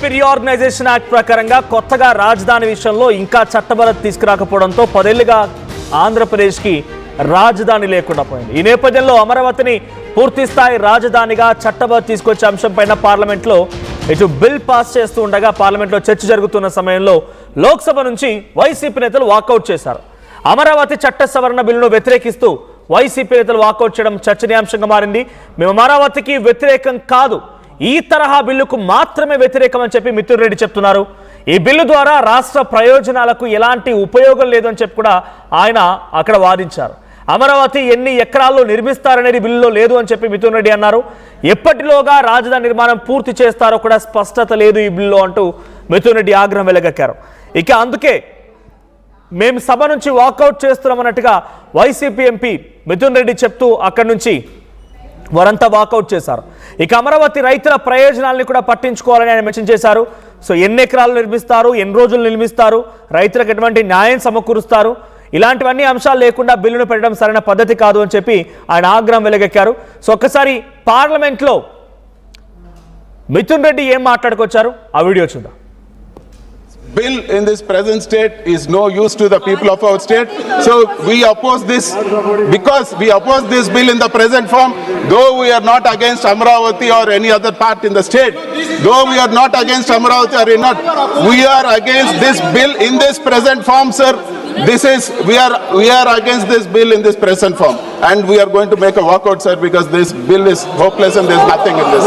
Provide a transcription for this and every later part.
AP reorganisation act ప్రకారంగా కొత్తగా రాజధాని విషయంలో ఇంకా చట్టబద్ధత తీసుకురాకపోవడంతో 10 ఏళ్లుగా ఆంధ్రప్రదేశ్కి రాజధాని లేకుండా పోయింది. ఈ నేపథ్యంలో అమరావతిని పూర్తి స్థాయి రాజధానిగా చట్టబద్ధత తీసుకొచ్చే అంశంపైన పార్లమెంట్లో ఇటు బిల్ పాస్ చేస్తూ ఉండగా పార్లమెంట్లో చర్చ జరుగుతున్న సమయంలో లోక్సభ నుంచి వైసీపీ నేతలు వాకౌట్ చేశారు. అమరావతి చట్ట సవరణ బిల్లును వ్యతిరేకిస్తూ వైసీపీ నేతలు వాకౌట్ చేయడం చర్చనీయాంశంగా మారింది. మేము అమరావతికి వ్యతిరేకం కాదు, ఈ తరహా బిల్లుకు మాత్రమే వ్యతిరేకం అని చెప్పి మిథున్ రెడ్డి చెప్తున్నారు. ఈ బిల్లు ద్వారా రాష్ట్ర ప్రయోజనాలకు ఎలాంటి ఉపయోగం లేదని చెప్పి కూడా ఆయన అక్కడ వాదించారు. అమరావతి ఎన్ని ఎకరాల్లో నిర్మిస్తారనేది బిల్లులో లేదు అని చెప్పి మిథున్ రెడ్డి అన్నారు. ఎప్పటిలోగా రాజధాని నిర్మాణం పూర్తి చేస్తారో కూడా స్పష్టత లేదు ఈ బిల్లులో అంటూ మిథున్ రెడ్డి ఆగ్రహం వెలగక్కారు. ఇక అందుకే మేము సభ నుంచి వాకౌట్ చేస్తున్నామన్నట్టుగా వైసీపీ ఎంపీ మిథున్ రెడ్డి చెప్తూ అక్కడి నుంచి వారంతా వాకౌట్ చేశారు. ఇక అమరావతి రైతుల ప్రయోజనాలను కూడా పట్టించుకోవాలని ఆయన మెన్షన్ చేశారు. సో ఎన్ని ఎకరాలు నిర్మిస్తారు, ఎన్ని రోజులు నిర్మిస్తారు, రైతులకు ఎటువంటి న్యాయం సమకూరుస్తారు, ఇలాంటివన్నీ అంశాలు లేకుండా బిల్లును పెట్టడం సరైన పద్ధతి కాదు అని చెప్పి ఆయన ఆగ్రహం వెలగెక్కారు. సో ఒక్కసారి పార్లమెంట్లో మిథున్ రెడ్డి ఏం మాట్లాడుకొచ్చారు ఆ వీడియో చూద్దాం. Bill in this present state is no use to the people of our state, so we oppose this because we oppose this bill in the present form. Though we are not against Amravati or any other part in the state, though we are not against Amravati or not, we are against this bill in this present form, sir. We are against this bill in this present form, and we are going to make a walkout, sir, because this bill is hopeless and there is nothing in this.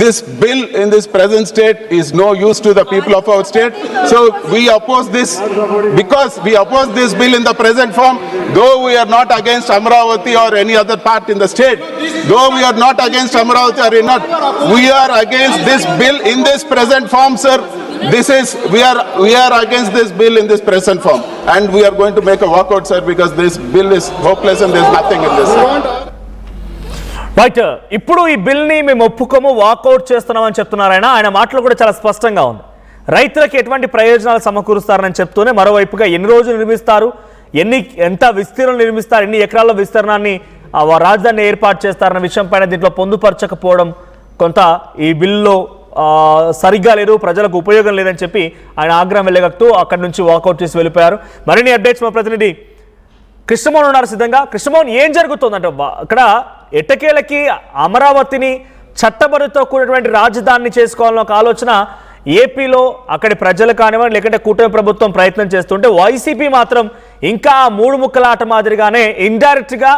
This bill in this present state is no use to the people of our state, so we oppose this because we oppose this bill in the present form. Though we are not against Amravati or any other part in the state, though we are not against Amravati or not, we are against this bill in this present form, sir. We are against this bill in this present form, and we are going to make a walkout, sir, because this bill is hopeless and there is nothing in this. Right, ఇప్పుడు ఈ బిల్ని మేము ఒప్పుకోము, walkout చేస్తున్నామని చెప్తున్నారు ఆయన మాటలు కూడా చాలా స్పష్టంగా ఉంది. రైతులకు ఎటువంటి ప్రయోజనాలు సమకూరుస్తారని చెప్తూనే మరోవైపుగా ఎన్ని రోజులు నిర్మిస్తారు, ఎంత విస్తీర్ణం నిర్మిస్తారు, ఎన్ని ఎకరాల విస్తీర్ణాన్ని రాజధాని ఏర్పాటు చేస్తారన్న విషయం పైన దీంట్లో పొందుపరచకపోవడం కొంత ఈ బిల్లులో సరిగ్గా లేదు, ప్రజలకు ఉపయోగం లేదని చెప్పి ఆయన ఆగ్రహం వెళ్ళగక్తూ అక్కడి నుంచి వాకౌట్ చేసి వెళ్ళిపోయారు. మరిన్ని అప్డేట్స్ మా ప్రతినిధి కృష్ణమోహన్ ఉన్నారు సిద్ధంగా. కృష్ణమోహన్, ఏం జరుగుతుందంటే అక్కడ ఎట్టకేలకి అమరావతిని చట్టబద్ధతో కూడినటువంటి రాజధానిని చేసుకోవాలన్న ఒక ఆలోచన ఏపీలో అక్కడి ప్రజలు కానివ్వండి లేకుంటే కూటమి ప్రభుత్వం ప్రయత్నం చేస్తుంటే వైసీపీ మాత్రం ఇంకా 3 ముక్కల ఆట మాదిరిగానే ఇండైరెక్ట్గా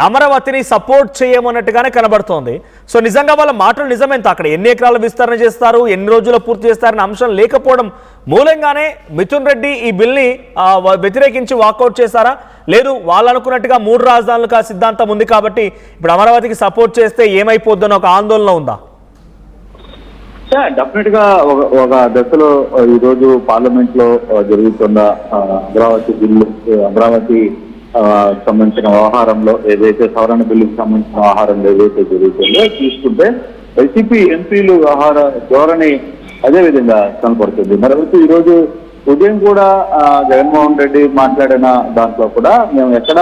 అమరావతిని సపోర్ట్ చేయమన్నట్టుగానే కనబడుతోంది. సో నిజంగా వాళ్ళ మాటలు నిజమేంత, అక్కడ ఎన్ని ఎకరాల విస్తరణ చేస్తారు, ఎన్ని రోజుల్లో పూర్తి చేస్తారనే అంశం లేకపోవడం మూలంగానే మిథున్ రెడ్డి ఈ బిల్ని వ్యతిరేకించి వాకౌట్ చేశారా, లేదు వాళ్ళు అనుకున్నట్టుగా 3 రాజధానులకు ఆ సిద్ధాంతం ఉంది కాబట్టి ఇప్పుడు అమరావతికి సపోర్ట్ చేస్తే ఏమైపోద్దని ఒక ఆందోళన ఉందా? డెఫినెట్ గా ఒక దశలో ఈరోజు పార్లమెంట్ లో జరుగుతున్న అమరావతి బిల్లు, అమరావతి సంబంధించిన వ్యవహారంలో ఏదైతే సవరణ బిల్లుకు సంబంధించిన వ్యవహారంలో ఏదైతే జరుగుతుందో చూసుకుంటే వైసీపీ ఎంపీలు వ్యవహార ధోరణి అదే విధంగా కనపడుతుంది. మరొకటి ఈరోజు ఉదయం కూడా జగన్మోహన్ రెడ్డి మాట్లాడిన దాంట్లో కూడా మేము ఎక్కడ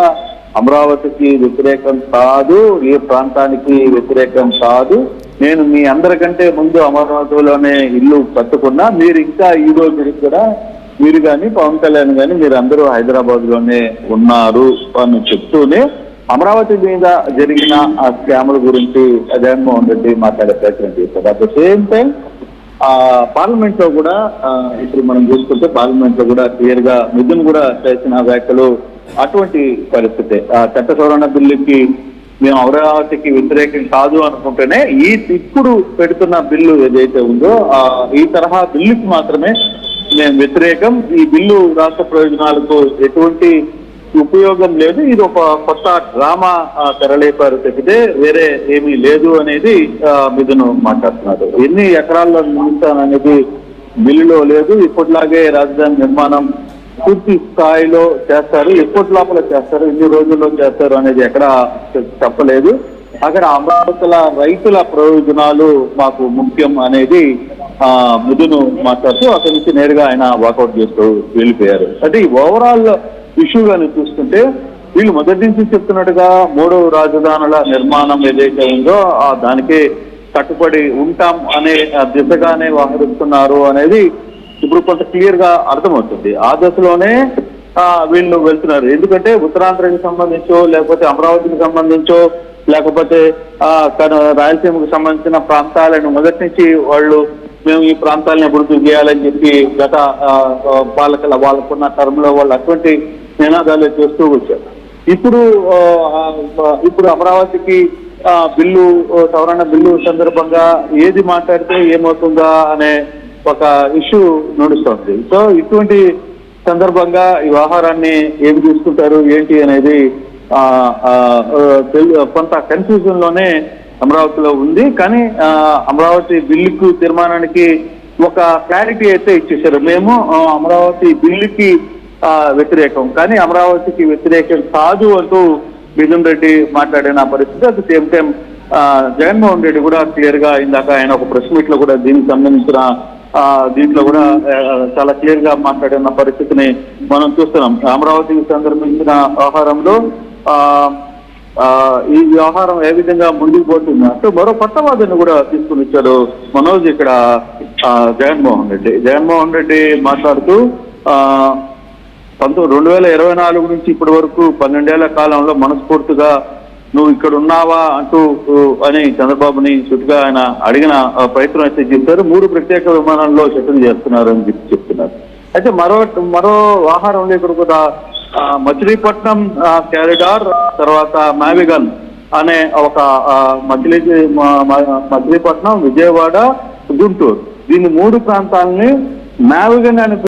అమరావతికి వ్యతిరేకం కాదు, ఏ ప్రాంతానికి వ్యతిరేకం కాదు, నేను మీ అందరికంటే ముందు అమరావతిలోనే ఇల్లు కట్టుకున్నా, మీరు ఇంకా ఈ రోజు కూడా మీరు కానీ పవన్ కళ్యాణ్ కానీ మీరు అందరూ హైదరాబాద్ లోనే ఉన్నారు అని చెప్తూనే అమరావతి మీద జరిగిన ఆ స్కాముల గురించి జగన్మోహన్ రెడ్డి మాట్లాడే ప్రయత్నం చేశారు. At the same time parliament లో కూడా ఇప్పుడు మనం చూసుకుంటే పార్లమెంట్ లో కూడా క్లియర్ గా మిథున్ కూడా చేసిన వ్యాఖ్యలు అటువంటి పరిస్థితి. చట్ట సవరణ బిల్లుకి మేము అమరావతికి వ్యతిరేకం కాదు అనుకుంటేనే ఇప్పుడు పెడుతున్న బిల్లు ఏదైతే ఉందో ఈ తరహా బిల్లుకి మాత్రమే మేము వ్యతిరేకం. ఈ బిల్లు రాష్ట్ర ప్రయోజనాలకు ఎటువంటి ఉపయోగం లేదు, ఇది ఒక కొత్త డ్రామా తెరలేపారు తప్పితే వేరే ఏమీ లేదు అనేది మిథున్ మాట్లాడుతున్నారు. ఎన్ని ఎకరాల్లో నిర్మిస్తాననేది బిల్లులో లేదు, ఇప్పటిలాగే రాజధాని నిర్మాణం పూర్తి స్థాయిలో చేస్తారు, ఎప్పటి లోపల చేస్తారు, ఎన్ని రోజుల్లో చేస్తారు అనేది ఎక్కడ చెప్పలేదు. అక్కడ అమరావతుల రైతుల ప్రయోజనాలు మాకు ముఖ్యం అనేది మిథున్ మాట్లాడుతూ అక్కడి నుంచి నేరుగా ఆయన వాకౌట్ చేస్తూ వెళ్ళిపోయారు. అంటే ఈ ఓవరాల్ ఇష్యూగాని చూస్తుంటే వీళ్ళు మొదటి నుంచి చెప్తున్నట్టుగా 3 రాజధానుల నిర్మాణం ఏదైతే ఉందో దానికి కట్టుబడి ఉంటాం అనే దిశగానే వ్యవహరిస్తున్నారు అనేది ఇప్పుడు కొంత క్లియర్ గా అర్థమవుతుంది. ఆ దశలోనే వీళ్ళు వెళ్తున్నారు. ఎందుకంటే ఉత్తరాంధ్రకి సంబంధించో లేకపోతే అమరావతికి సంబంధించో లేకపోతే రాయలసీమకు సంబంధించిన ప్రాంతాలను మొదటి నుంచి వాళ్ళు మేము ఈ ప్రాంతాలను అభివృద్ధి చేయాలని చెప్పి గత వాళ్ళకున్న టర్మ్ లో వాళ్ళు అటువంటి నినాదాలు చేస్తూ వచ్చారు. ఇప్పుడు అమరావతికి బిల్లు సవరణ బిల్లు సందర్భంగా ఏది మాట్లాడితే ఏమవుతుందా అనే ఒక ఇష్యూ నడుస్తోంది. సో ఇటువంటి సందర్భంగా ఈ వ్యవహారాన్ని ఏమి తీసుకుంటారు ఏంటి అనేది కొంత కన్ఫ్యూజన్ లోనే అమరావతిలో ఉంది. కానీ అమరావతి బిల్లుకు తీర్మానానికి ఒక క్లారిటీ అయితే ఇచ్చేశారు. మేము అమరావతి బిల్లుకి వ్యతిరేకం కానీ అమరావతికి వ్యతిరేకం కాదు అంటూ మిథున్ రెడ్డి మాట్లాడిన పరిస్థితి. At the same time Jaganmohan Reddy కూడా క్లియర్ గా ఇందాక ఆయన ఒక ప్రెస్ మీట్ లో కూడా దీనికి సంబంధించిన దీంట్లో కూడా చాలా క్లియర్ గా మాట్లాడిన పరిస్థితిని మనం చూస్తున్నాం. అమరావతికి సందర్భించిన వ్యవహారంలో ఈ వ్యవహారం ఏ విధంగా ముందుకు పోతుంది అంటే మరో పట్టవాదాన్ని కూడా తీసుకుని వచ్చాడు మనోజ్ ఇక్కడ జగన్మోహన్ రెడ్డి మాట్లాడుతూ 2024 నుంచి ఇప్పటి వరకు 12 ఏళ్ల కాలంలో మనస్ఫూర్తిగా నువ్వు ఇక్కడ ఉన్నావా అంటూ అని చంద్రబాబుని సుటిగా ఆయన అడిగిన ప్రయత్నం అయితే చేశారు. 3 ప్రత్యేక విమానాల్లో షటిల్ చేస్తున్నారు అని చెప్తున్నారు. అయితే మరో వ్యవహారంలో ఇక్కడ కూడా మచిలీపట్నం క్యారిడార్ తర్వాత మావిగన్ అనే ఒక మచిలీపట్నం, విజయవాడ, గుంటూరు దీని 3 ప్రాంతాలని మావిగన్ అని